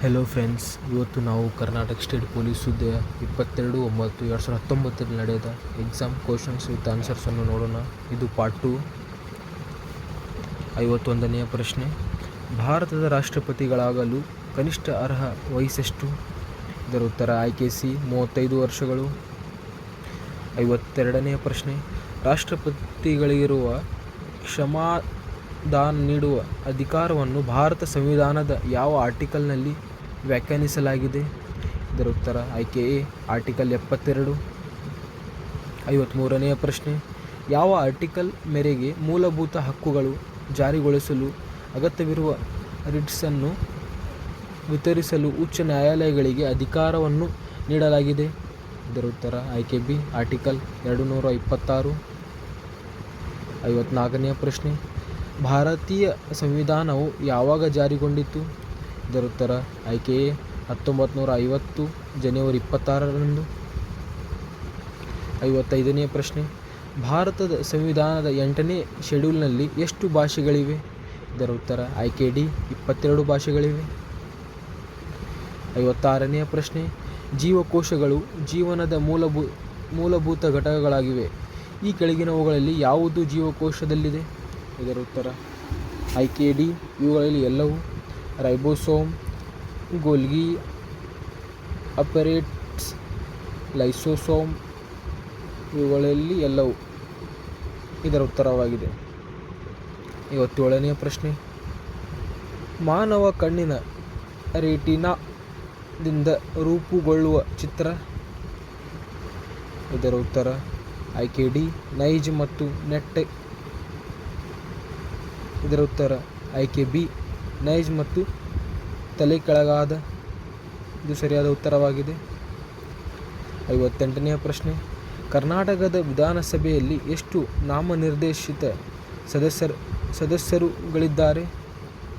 Hello friends, ಇವತ್ತು ನಾವು Karnataka state police ಹುದ್ದೆ 22/9/2019 ನಡೆದ ಎಕ್ಸಾಮ್ ಕ್ವಶನ್ಸ್ ವಿತ್ ಆನ್ಸರ್ಸನ್ನು ನೋಡೋಣ. ಇದು ಪಾರ್ಟ್ 2. 51ನೇ ಪ್ರಶ್ನೆ. ಭಾರತದ ರಾಷ್ಟ್ರಪತಿಗಳಾಗಲು ಕನಿಷ್ಠ ಅರ್ಹ ವಯಸ್ಸೆಷ್ಟು? ಇದರ ಉತ್ತರ ಆಯ್ಕೆ ಸಿ, 35 ವರ್ಷಗಳು. 52ನೇ ಪ್ರಶ್ನೆ. ರಾಷ್ಟ್ರಪತಿಗಳಿಗಿರುವ ಕ್ಷಮಾದಾನ ನೀಡುವ ಅಧಿಕಾರವನ್ನು ಭಾರತ ಸಂವಿಧಾನದ ಯಾವ ಆರ್ಟಿಕಲ್ನಲ್ಲಿ ವ್ಯಾಖ್ಯಾನಿಸಲಾಗಿದೆ? ಇದರ ಉತ್ತರ ಆಯ್ಕೆ ಎ, ಆರ್ಟಿಕಲ್ 72. 53ನೇ ಪ್ರಶ್ನೆ. ಯಾವ ಆರ್ಟಿಕಲ್ ಮೇರೆಗೆ ಮೂಲಭೂತ ಹಕ್ಕುಗಳು ಜಾರಿಗೊಳಿಸಲು ಅಗತ್ಯವಿರುವ ರಿಟ್ಸನ್ನು ವಿತರಿಸಲು ಉಚ್ಚ ನ್ಯಾಯಾಲಯಗಳಿಗೆ ಅಧಿಕಾರವನ್ನು ನೀಡಲಾಗಿದೆ? ಇದರ ಉತ್ತರ ಆಯ್ಕೆ ಬಿ, ಆರ್ಟಿಕಲ್ 226. 54ನೇ ಪ್ರಶ್ನೆ. ಭಾರತೀಯ ಸಂವಿಧಾನವು ಯಾವಾಗ ಜಾರಿಗೊಂಡಿತು? ಇದರ ಉತ್ತರ ಆಯ್ಕೆ ಎ, 1950 ಜನವರಿ 26ರಂದು. 55ನೇ ಪ್ರಶ್ನೆ. ಭಾರತದ ಸಂವಿಧಾನದ 8ನೇ ಶೆಡ್ಯೂಲ್ನಲ್ಲಿ ಎಷ್ಟು ಭಾಷೆಗಳಿವೆ? ಇದರ ಉತ್ತರ ಆಯ್ಕೆ ಡಿ, 22 ಭಾಷೆಗಳಿವೆ. 56ನೇ ಪ್ರಶ್ನೆ. ಜೀವಕೋಶಗಳು ಜೀವನದ ಮೂಲಭೂತ ಘಟಕಗಳಾಗಿವೆ. ಈ ಕೆಳಗಿನವುಗಳಲ್ಲಿ ಯಾವುದು ಜೀವಕೋಶದಲ್ಲಿದೆ? ಇದರ ಉತ್ತರ ಆಯ್ಕೆ ಡಿ, ಇವುಗಳಲ್ಲಿ ಎಲ್ಲವೂ. ರೈಬೋಸೋಮ್, ಗೋಲ್ಗಿ ಅಪರೇಟ್ಸ್, ಲೈಸೋಸೋಮ್, ಇವುಗಳಲ್ಲಿ ಎಲ್ಲವೂ ಇದರ ಉತ್ತರವಾಗಿದೆ. 57ನೇ ಪ್ರಶ್ನೆ. ಮಾನವ ಕಣ್ಣಿನ ರೆಟಿನಾದಿಂದ ರೂಪುಗೊಳ್ಳುವ ಚಿತ್ರ? ಇದರ ಉತ್ತರ ಆಯ್ಕೆ ಡಿ, ನೈಜ್ ಮತ್ತು ನೆಟ್. ಇದರ ಉತ್ತರ ಆಯ್ಕೆ ಬಿ, ನೈಜ್ ಮತ್ತು ತಲೆ ಕೆಳಗಾದ. ಇದು ಸರಿಯಾದ ಉತ್ತರವಾಗಿದೆ. 58ನೇ ಪ್ರಶ್ನೆ. ಕರ್ನಾಟಕದ ವಿಧಾನಸಭೆಯಲ್ಲಿ ಎಷ್ಟು ನಾಮನಿರ್ದೇಶಿತ ಸದಸ್ಯರುಗಳಿದ್ದಾರೆ?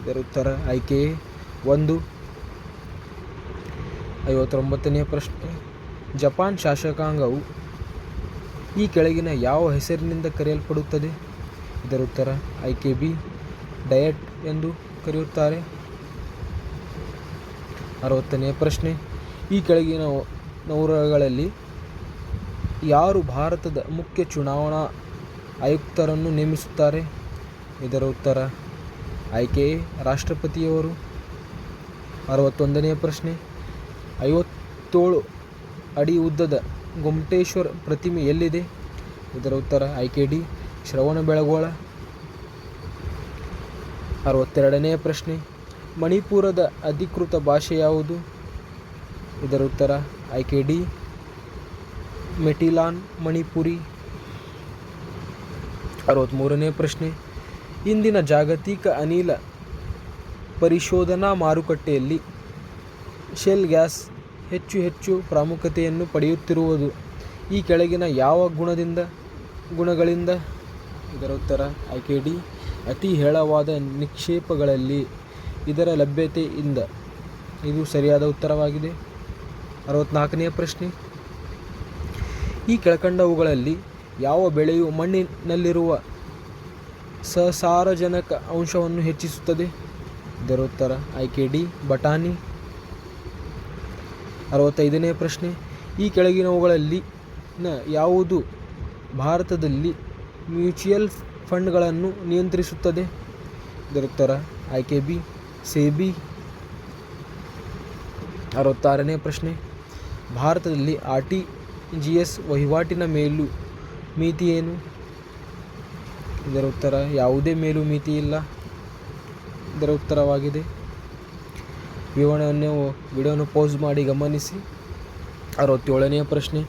ಇದರ ಉತ್ತರ ಆಯ್ಕೆ ಎ, 1. 59ನೇ ಪ್ರಶ್ನೆ. ಜಪಾನ್ ಶಾಸಕಾಂಗವು ಈ ಕೆಳಗಿನ ಯಾವ ಹೆಸರಿನಿಂದ ಕರೆಯಲ್ಪಡುತ್ತದೆ? ಇದರ ಉತ್ತರ ಆಯ್ಕೆ ಬಿ, ಡಯಟ್ ಎಂದು ಕರೆಯುತ್ತಾರೆ. 60ನೇ ಪ್ರಶ್ನೆ. ಈ ಕೆಳಗಿನವುಗಳಲ್ಲಿ ಯಾರು ಭಾರತದ ಮುಖ್ಯ ಚುನಾವಣಾ ಆಯುಕ್ತರನ್ನು ನೇಮಿಸುತ್ತಾರೆ? ಇದರ ಉತ್ತರ ಆಯ್ಕೆ ಎ, ರಾಷ್ಟ್ರಪತಿಯವರು. 61ನೇ ಪ್ರಶ್ನೆ. 57 ಅಡಿ ಉದ್ದದ ಗೊಮ್ಮಟೇಶ್ವರ ಪ್ರತಿಮೆ ಎಲ್ಲಿದೆ? ಇದರ ಉತ್ತರ ಆಯ್ಕೆ ಡಿ, ಶ್ರವಣಬೆಳಗೊಳ. 62ನೇ ಪ್ರಶ್ನೆ. ಮಣಿಪುರದ ಅಧಿಕೃತ ಭಾಷೆ ಯಾವುದು? ಇದರ ಉತ್ತರ ಆಯ್ಕೆ ಡಿ, ಮೆಟಿಲಾನ್ ಮಣಿಪುರಿ. 63ನೇ ಪ್ರಶ್ನೆ. ಇಂದಿನ ಜಾಗತಿಕ ಅನಿಲ ಪರಿಶೋಧನಾ ಮಾರುಕಟ್ಟೆಯಲ್ಲಿ ಶೆಲ್ ಗ್ಯಾಸ್ ಹೆಚ್ಚು ಪ್ರಾಮುಖ್ಯತೆಯನ್ನು ಪಡೆಯುತ್ತಿರುವುದು ಈ ಕೆಳಗಿನ ಯಾವ ಗುಣಗಳಿಂದ? ಇದರ ಉತ್ತರ ಆಯ್ಕೆ ಡಿ, ಅತಿ ಹೇರಳವಾದ ನಿಕ್ಷೇಪಗಳಲ್ಲಿ ಇದರ ಲಭ್ಯತೆಯಿಂದ. ಇದು ಸರಿಯಾದ ಉತ್ತರವಾಗಿದೆ. 64ನೇ ಪ್ರಶ್ನೆ. ಈ ಕೆಳಕಂಡವುಗಳಲ್ಲಿ ಯಾವ ಬೆಳೆಯು ಮಣ್ಣಿನಲ್ಲಿರುವ ಸಸಾರಜನಕ ಅಂಶವನ್ನು ಹೆಚ್ಚಿಸುತ್ತದೆ? ಇದರ ಉತ್ತರ ಆಯ್ಕೆ ಡಿ, ಬಟಾಣಿ. 65ನೇ ಪ್ರಶ್ನೆ. ಈ ಕೆಳಗಿನವುಗಳಲ್ಲಿ ಯಾವುದು ಭಾರತದಲ್ಲಿ ಮ್ಯೂಚುಯಲ್ ಫಂಡ್ಗಳನ್ನು ನಿಯಂತ್ರಿಸುತ್ತದೆ? ಇದರ ಉತ್ತರ ಆಯ್ಕೆ ಬಿ, ಸೆಬಿ. 66ನೇ ಪ್ರಶ್ನೆ. ಭಾರತದಲ್ಲಿ ಆರ್.ಟಿ.ಜಿ.ಎಸ್ ವಹಿವಾಟಿನ ಮೇಲು ಮಿತಿ ಏನು? ಇದರ ಉತ್ತರ ಯಾವುದೇ ಮೇಲು ಮಿತಿ ಇಲ್ಲ. ಇದರ ಉತ್ತರವಾಗಿದೆ. ವಿಡಿಯೋವನ್ನು ಪೌಸ್ ಮಾಡಿ ಗಮನಿಸಿ. 67ನೇ ಪ್ರಶ್ನೆ.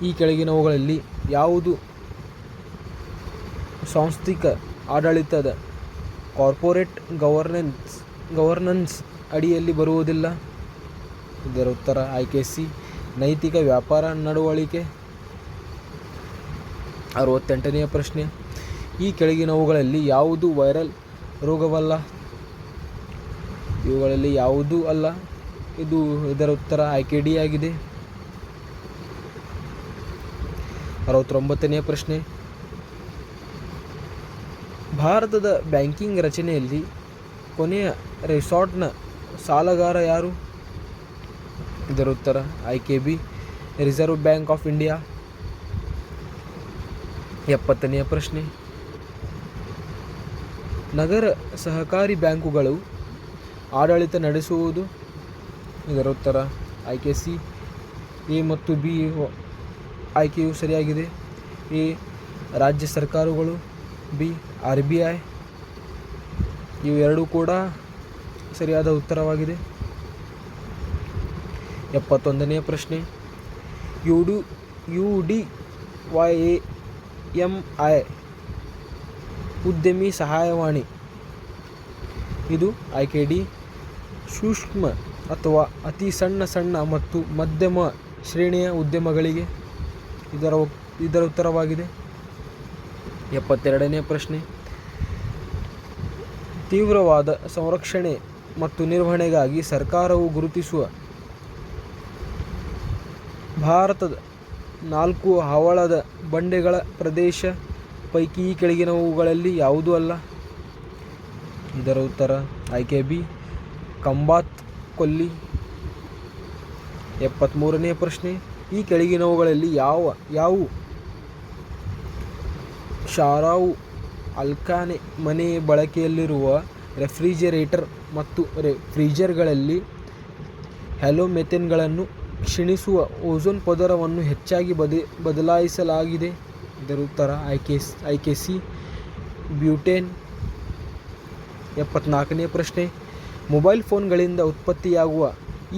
ಈ ಕೆಳಗಿನವುಗಳಲ್ಲಿ ಯಾವುದು ಸಾಂಸ್ಥಿಕ ಆಡಳಿತದ ಕಾರ್ಪೊರೇಟ್ ಗವರ್ನನ್ಸ್ ಅಡಿಯಲ್ಲಿ ಬರುವುದಿಲ್ಲ? ಇದರ ಉತ್ತರ ಆಯ್ಕೆ ಸಿ, ನೈತಿಕ ವ್ಯಾಪಾರ ನಡವಳಿಕೆ. 68ನೇ ಪ್ರಶ್ನೆ. ಈ ಕೆಳಗಿನವುಗಳಲ್ಲಿ ಯಾವುದು ವೈರಲ್ ರೋಗವಲ್ಲ? ಇವುಗಳಲ್ಲಿ ಯಾವುದೂ ಅಲ್ಲ. ಇದರ ಉತ್ತರ ಆಯ್ಕೆ ಡಿ ಆಗಿದೆ. 69ನೇ ಪ್ರಶ್ನೆ. ಭಾರತದ ಬ್ಯಾಂಕಿಂಗ್ ರಚನೆಯಲ್ಲಿ ಕೊನೆಯ ರೆಸಾರ್ಟ್ನ ಸಾಲಗಾರ ಯಾರು? ಇದರ ಉತ್ತರ ಆಯ್ಕೆ B Reserve Bank of India. 70ನೇ ಪ್ರಶ್ನೆ, ನಗರ ಸಹಕಾರಿ ಬ್ಯಾಂಕುಗಳು ಆಡಳಿತ ನಡೆಸುವುದು? ಇದರ ಉತ್ತರ ಆಯ್ಕೆ ಸಿ ಎ ಮತ್ತು ಬಿ ಆಯ್ಕೆಯು ಸರಿಯಾಗಿದೆ. ಎ ರಾಜ್ಯ ಸರ್ಕಾರಗಳು, ಬಿ RBI. ಇವು ಎರಡೂ ಕೂಡ ಸರಿಯಾದ ಉತ್ತರವಾಗಿದೆ. 71ನೇ ಪ್ರಶ್ನೆ, UDYAMI ಉದ್ಯಮಿ ಸಹಾಯವಾಣಿ ಇದು ಆಯ್ಕೆ ಡಿ ಸೂಕ್ಷ್ಮ ಅಥವಾ ಅತಿ ಸಣ್ಣ ಮತ್ತು ಮಧ್ಯಮ ಶ್ರೇಣಿಯ ಉದ್ಯಮಗಳಿಗೆ ಇದರ ಉತ್ತರವಾಗಿದೆ. 72ನೇ ಪ್ರಶ್ನೆ, ತೀವ್ರವಾದ ಸಂರಕ್ಷಣೆ ಮತ್ತು ನಿರ್ವಹಣೆಗಾಗಿ ಸರ್ಕಾರವು ಗುರುತಿಸುವ ಭಾರತದ 4 ಹವಳದ ಬಂಡೆಗಳ ಪ್ರದೇಶ ಪೈಕಿ ಈ ಕೆಳಗಿನವುಗಳಲ್ಲಿ ಯಾವುದೂ ಅಲ್ಲ? ಇದರ ಉತ್ತರ ಆಯ್ಕೆ ಬಿ ಕಂಬಾತ್ ಕೊಲ್ಲಿ. 73ನೇ ಪ್ರಶ್ನೆ, ಈ ಕೆಳಗಿನವುಗಳಲ್ಲಿ ಯಾವುವು ಶಾರಾವು ಅಲ್ಕಾನೆ ಮನೆ ಬಳಕೆಯಲ್ಲಿರುವ ರೆಫ್ರಿಜರೇಟರ್ ಮತ್ತು ಫ್ರೀಜರ್ಗಳಲ್ಲಿ ಹ್ಯಾಲೋಮೆಥೇನ್ಗಳನ್ನು ಕ್ಷೀಣಿಸುವ ಓಝೋನ್ ಪದರವನ್ನು ಹೆಚ್ಚಾಗಿ ಬದಲಾಯಿಸಲಾಗಿದೆ? ಇದರ ಉತ್ತರ ಆಯ್ಕೆ ಸಿ ಬ್ಯೂಟೇನ್. 74ನೇ ಪ್ರಶ್ನೆ, ಮೊಬೈಲ್ ಫೋನ್ಗಳಿಂದ ಉತ್ಪತ್ತಿಯಾಗುವ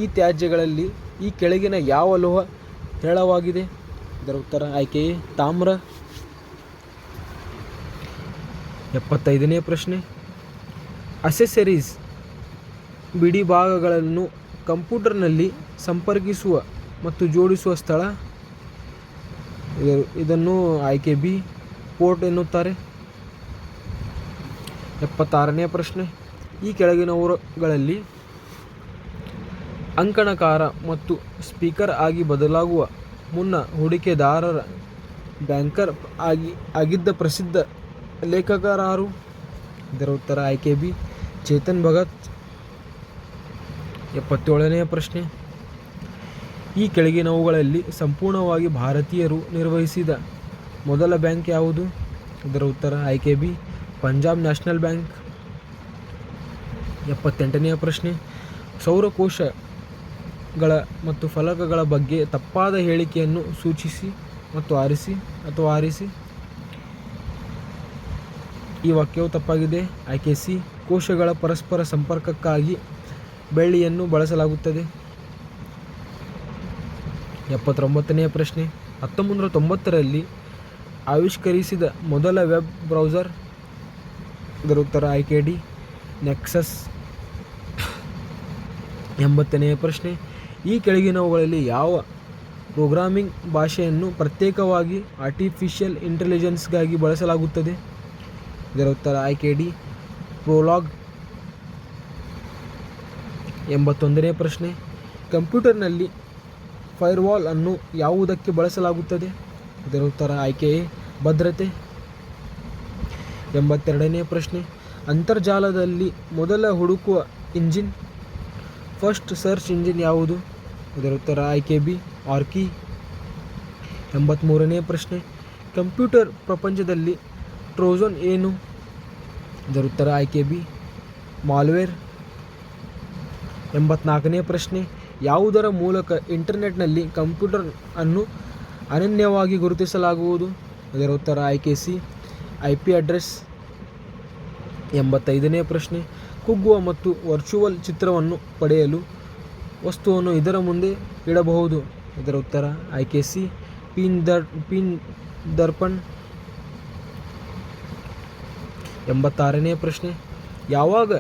ಈ ತ್ಯಾಜ್ಯಗಳಲ್ಲಿ ಈ ಕೆಳಗಿನ ಯಾವ ಲೋಹ ಹೇರಳವಾಗಿದೆ? ಇದರ ಉತ್ತರ ಆಯ್ಕೆ ಎ ತಾಮ್ರ. 75ನೇ ಪ್ರಶ್ನೆ, ಅಸೆಸರೀಸ್ ಬಿಡಿಭಾಗಗಳನ್ನು ಕಂಪ್ಯೂಟರ್ನಲ್ಲಿ ಸಂಪರ್ಕಿಸುವ ಮತ್ತು ಜೋಡಿಸುವ ಸ್ಥಳ? ಇದನ್ನು ಆಯ್ಕೆ ಬಿ ಪೋರ್ಟ್ ಎನ್ನುತ್ತಾರೆ. 76ನೇ ಪ್ರಶ್ನೆ, ಈ ಕೆಳಗಿನವುಗಳಲ್ಲಿ ಅಂಕಣಕಾರ ಮತ್ತು ಸ್ಪೀಕರ್ ಆಗಿ ಬದಲಾಗುವ ಮುನ್ನ ಹೂಡಿಕೆದಾರರ ಬ್ಯಾಂಕರ್ ಆಗಿದ್ದ ಪ್ರಸಿದ್ಧ ಲೇಖಕರಾರು? ಇದರ ಉತ್ತರ ಆಯ್ಕೆ ಬಿ ಚೇತನ್ ಭಗತ್. 77ನೇ ಪ್ರಶ್ನೆ, ಈ ಕೆಳಗಿನವುಗಳಲ್ಲಿ ಸಂಪೂರ್ಣವಾಗಿ ಭಾರತೀಯರು ನಿರ್ವಹಿಸಿದ ಮೊದಲ ಬ್ಯಾಂಕ್ ಯಾವುದು? ಇದರ ಉತ್ತರ ಆಯ್ಕೆ ಬಿ ಪಂಜಾಬ್ ನ್ಯಾಷನಲ್ ಬ್ಯಾಂಕ್. 78ನೇ ಪ್ರಶ್ನೆ, ಸೌರಕೋಶಗಳ ಮತ್ತು ಫಲಕಗಳ ಬಗ್ಗೆ ತಪ್ಪಾದ ಹೇಳಿಕೆಯನ್ನು ಸೂಚಿಸಿ ಮತ್ತು ಆರಿಸಿ. ಈ ವಾಕ್ಯವು ತಪ್ಪಾಗಿದೆ. ಆಯ್ಕೆ ಸಿ ಕೋಶಗಳ ಪರಸ್ಪರ ಸಂಪರ್ಕಕ್ಕಾಗಿ ಬೆಳ್ಳಿಯನ್ನು ಬಳಸಲಾಗುತ್ತದೆ. 79ನೇ ಪ್ರಶ್ನೆ, 1990ರಲ್ಲಿ ಆವಿಷ್ಕರಿಸಿದ ಮೊದಲ ವೆಬ್ ಬ್ರೌಸರ್? ಇದರ ಉತ್ತರ ಆಯ್ಕೆ ಡಿ ನೆಕ್ಸಸ್. 80ನೇ ಪ್ರಶ್ನೆ, ಈ ಕೆಳಗಿನವುಗಳಲ್ಲಿ ಯಾವ ಪ್ರೋಗ್ರಾಮಿಂಗ್ ಭಾಷೆಯನ್ನು ಪ್ರತ್ಯೇಕವಾಗಿ ಆರ್ಟಿಫಿಷಿಯಲ್ ಇಂಟೆಲಿಜೆನ್ಸ್ಗಾಗಿ ಬಳಸಲಾಗುತ್ತದೆ? ಇದರ ಉತ್ತರ ಆಯ್ಕೆ ಡಿ ಪ್ರೋಲಾಗ್. 81ನೇ ಪ್ರಶ್ನೆ, ಕಂಪ್ಯೂಟರ್ನಲ್ಲಿ ಫೈರ್ವಾಲ್ ಅನ್ನು ಯಾವುದಕ್ಕೆ ಬಳಸಲಾಗುತ್ತದೆ? ಇದರ ಉತ್ತರ ಆಯ್ಕೆ ಎ ಭದ್ರತೆ. 82ನೇ ಪ್ರಶ್ನೆ, ಅಂತರ್ಜಾಲದಲ್ಲಿ ಮೊದಲ ಹುಡುಕುವ ಇಂಜಿನ್ ಫಸ್ಟ್ ಸರ್ಚ್ ಇಂಜಿನ್ ಯಾವುದು? ಇದರ ಉತ್ತರ ಆಯ್ಕೆ ಬಿ ಆರ್ಕಿ. 83ನೇ ಪ್ರಶ್ನೆ, ಕಂಪ್ಯೂಟರ್ ಪ್ರಪಂಚದಲ್ಲಿ ಟ್ರೋಜನ್ ಏನು? ಇದರ ಉತ್ತರ ಆಯ್ಕೆ ಬಿ ಮಾಲ್ವೇರ್. 84ನೇ ಪ್ರಶ್ನೆ, ಯಾವುದರ ಮೂಲಕ ಇಂಟರ್ನೆಟ್ನಲ್ಲಿ ಕಂಪ್ಯೂಟರ್ ಅನ್ನು ಅನನ್ಯವಾಗಿ ಗುರುತಿಸಲಾಗುವುದು? ಇದರ ಉತ್ತರ ಆಯ್ಕೆ ಸಿ IP ಅಡ್ರೆಸ್. 85ನೇ ಪ್ರಶ್ನೆ, ಕುಗ್ಗುವ ಮತ್ತು ವರ್ಚುವಲ್ ಚಿತ್ರವನ್ನು ಪಡೆಯಲು ವಸ್ತುವನ್ನು ಇದರ ಮುಂದೆ ಇಡಬಹುದು? ಇದರ ಉತ್ತರ ಆಯ್ಕೆ ಸಿ ಪಿನ್ ದರ್ಪಣ್. 86ನೇ ಪ್ರಶ್ನೆ, ಯಾವಾಗ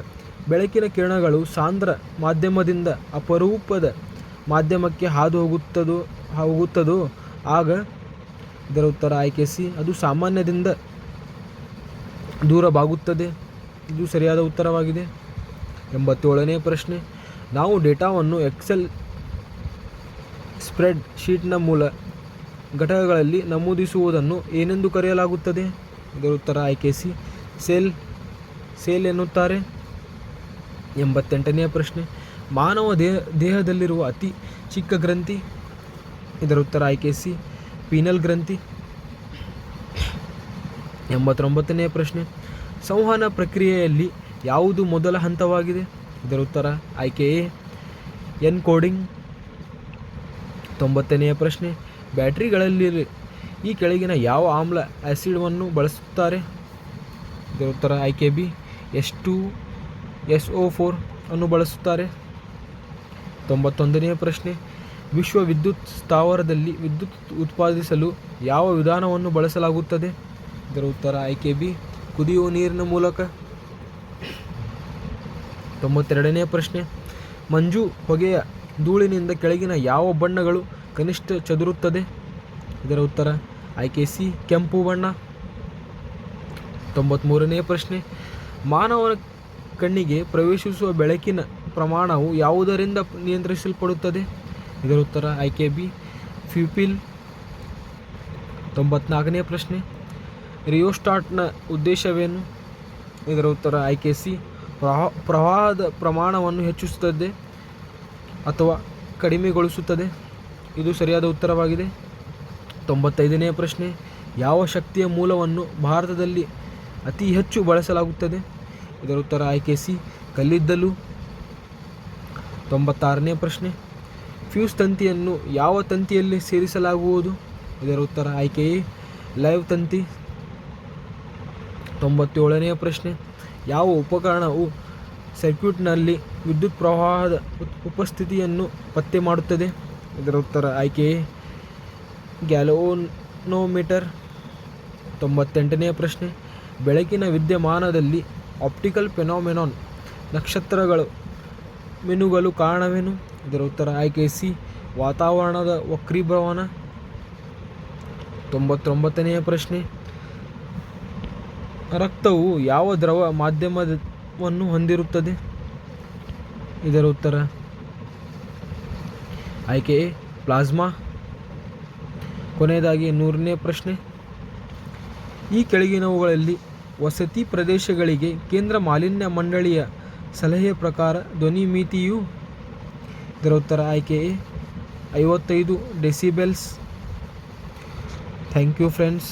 ಬೆಳಕಿನ ಕಿರಣಗಳು ಸಾಂದ್ರ ಮಾಧ್ಯಮದಿಂದ ಅಪರೂಪದ ಮಾಧ್ಯಮಕ್ಕೆ ಹಾದು ಹೋಗುತ್ತದೋ ಆಗ? ಇದರ ಉತ್ತರ ಆಯ್ಕೆ ಸಿ ಅದು ಸಾಮಾನ್ಯದಿಂದ ದೂರವಾಗುತ್ತದೆ. ಇದು ಸರಿಯಾದ ಉತ್ತರವಾಗಿದೆ. 87ನೇ ಪ್ರಶ್ನೆ, ನಾವು ಡೇಟಾವನ್ನು ಎಕ್ಸೆಲ್ ಸ್ಪ್ರೆಡ್ ಶೀಟ್ನ ಮೂಲ ಘಟಕಗಳಲ್ಲಿ ನಮೂದಿಸುವುದನ್ನು ಏನೆಂದು ಕರೆಯಲಾಗುತ್ತದೆ? ಇದರ ಉತ್ತರ ಆಯ್ಕೆ ಸಿ ಸೇಲ್ ಎನ್ನುತ್ತಾರೆ. 88ನೇ ಪ್ರಶ್ನೆ, ಮಾನವ ದೇಹದಲ್ಲಿರುವ ಅತಿ ಚಿಕ್ಕ ಗ್ರಂಥಿ? ಇದರ ಉತ್ತರ ಆಯ್ಕೆ ಸಿ, ಪೀನಲ್ ಗ್ರಂಥಿ. 89ನೇ ಪ್ರಶ್ನೆ, ಸಂವಹನ ಪ್ರಕ್ರಿಯೆಯಲ್ಲಿ ಯಾವುದು ಮೊದಲ ಹಂತವಾಗಿದೆ? ಇದರ ಉತ್ತರ ಆಯ್ಕೆ ಎ, ಎನ್ಕೋಡಿಂಗ್. 90ನೇ ಪ್ರಶ್ನೆ, ಬ್ಯಾಟರಿಗಳಲ್ಲಿ ಈ ಕೆಳಗಿನ ಯಾವ ಆಮ್ಲ ಆಸಿಡನ್ನು ಬಳಸುತ್ತಾರೆ? ಇದರ ಉತ್ತರ ಆಯ್ಕೆ ಬಿ, H2SO4 ಅನ್ನು ಬಳಸುತ್ತಾರೆ. 91ನೇ ಪ್ರಶ್ನೆ, ವಿಶ್ವ ವಿದ್ಯುತ್ ಸ್ಥಾವರದಲ್ಲಿ ವಿದ್ಯುತ್ ಉತ್ಪಾದಿಸಲು ಯಾವ ವಿಧಾನವನ್ನು ಬಳಸಲಾಗುತ್ತದೆ? ಇದರ ಉತ್ತರ ಆಯ್ಕೆ ಬಿ, ಕುದಿಯುವ ನೀರಿನ ಮೂಲಕ. 92ನೇ ಪ್ರಶ್ನೆ, ಮಂಜು ಹೊಗೆಯ ಧೂಳಿನಿಂದ ಕೆಳಗಿನ ಯಾವ ಬಣ್ಣಗಳು ಕನಿಷ್ಠ ಚದುರುತ್ತದೆ? ಇದರ ಉತ್ತರ ಆಯ್ಕೆ ಸಿ, ಕೆಂಪು ಬಣ್ಣ. 93ನೇ ಪ್ರಶ್ನೆ, ಮಾನವನ ಕಣ್ಣಿಗೆ ಪ್ರವೇಶಿಸುವ ಬೆಳಕಿನ ಪ್ರಮಾಣವು ಯಾವುದರಿಂದ ನಿಯಂತ್ರಿಸಲ್ಪಡುತ್ತದೆ? ಇದರ ಉತ್ತರ ಆಯ್ಕೆ ಬಿ, ಪ್ಯೂಪಿಲ್. 94ನೇ ಪ್ರಶ್ನೆ, ರಿಯೋಸ್ಟಾಟ್ನ ಉದ್ದೇಶವೇನು? ಇದರ ಉತ್ತರ ಆಯ್ಕೆ ಸಿ, ಪ್ರವಾಹದ ಪ್ರಮಾಣವನ್ನು ಹೆಚ್ಚಿಸುತ್ತದೆ ಅಥವಾ ಕಡಿಮೆಗೊಳಿಸುತ್ತದೆ. ಇದು ಸರಿಯಾದ ಉತ್ತರವಾಗಿದೆ. 95ನೇ ಪ್ರಶ್ನೆ, ಯಾವ ಶಕ್ತಿಯ ಮೂಲವನ್ನು ಭಾರತದಲ್ಲಿ ಅತಿ ಹೆಚ್ಚು ಬಳಸಲಾಗುತ್ತದೆ? ಇದರ ಉತ್ತರ ಆಯ್ಕೆ ಸಿ, ಕಲ್ಲಿದ್ದಲು. 96ನೇ ಪ್ರಶ್ನೆ, ಫ್ಯೂಸ್ ತಂತಿಯನ್ನು ಯಾವ ತಂತಿಯಲ್ಲಿ ಸೇರಿಸಲಾಗುವುದು? ಇದರ ಉತ್ತರ ಆಯ್ಕೆ ಎ, ಲೈವ್ ತಂತಿ. 97ನೇ ಪ್ರಶ್ನೆ, ಯಾವ ಉಪಕರಣವು ಸರ್ಕ್ಯೂಟ್ನಲ್ಲಿ ವಿದ್ಯುತ್ ಪ್ರವಾಹದ ಉಪಸ್ಥಿತಿಯನ್ನು ಪತ್ತೆ ಮಾಡುತ್ತದೆ? ಇದರ ಉತ್ತರ ಆಯ್ಕೆ ಎ, ಗ್ಯಾಲ್ವನೋಮೀಟರ್. 98ನೇ ಪ್ರಶ್ನೆ, ಬೆಳಕಿನ ವಿದ್ಯಮಾನದಲ್ಲಿ ಆಪ್ಟಿಕಲ್ ಫೆನಾಮೆನಾನ್ ನಕ್ಷತ್ರಗಳು ಮಿನುಗಲು ಕಾರಣವೇನು? ಇದರ ಉತ್ತರ ಆಯ್ಕೆ ಸಿ, ವಾತಾವರಣದ ವಕ್ರೀಭವನ. 99ನೇ ಪ್ರಶ್ನೆ, ರಕ್ತವು ಯಾವ ದ್ರವ ಮಾಧ್ಯಮವನ್ನು ಹೊಂದಿರುತ್ತದೆ? ಇದರ ಉತ್ತರ ಆಯ್ಕೆ ಎ, ಪ್ಲಾಸ್ಮಾ. ಕೊನೆಯದಾಗಿ 100ನೇ ಪ್ರಶ್ನೆ, ಈ ಕೆಳಗಿನವುಗಳಲ್ಲಿ ವಸತಿ ಪ್ರದೇಶಗಳಿಗೆ ಕೇಂದ್ರ ಮಾಲಿನ್ಯ ಮಂಡಳಿಯ ಸಲಹೆಯ ಪ್ರಕಾರ ಧ್ವನಿ ಮಿತಿಯು? ಇದರ ಉತ್ತರ ಆಯ್ಕೆ A, 55 decibels. Thank you friends.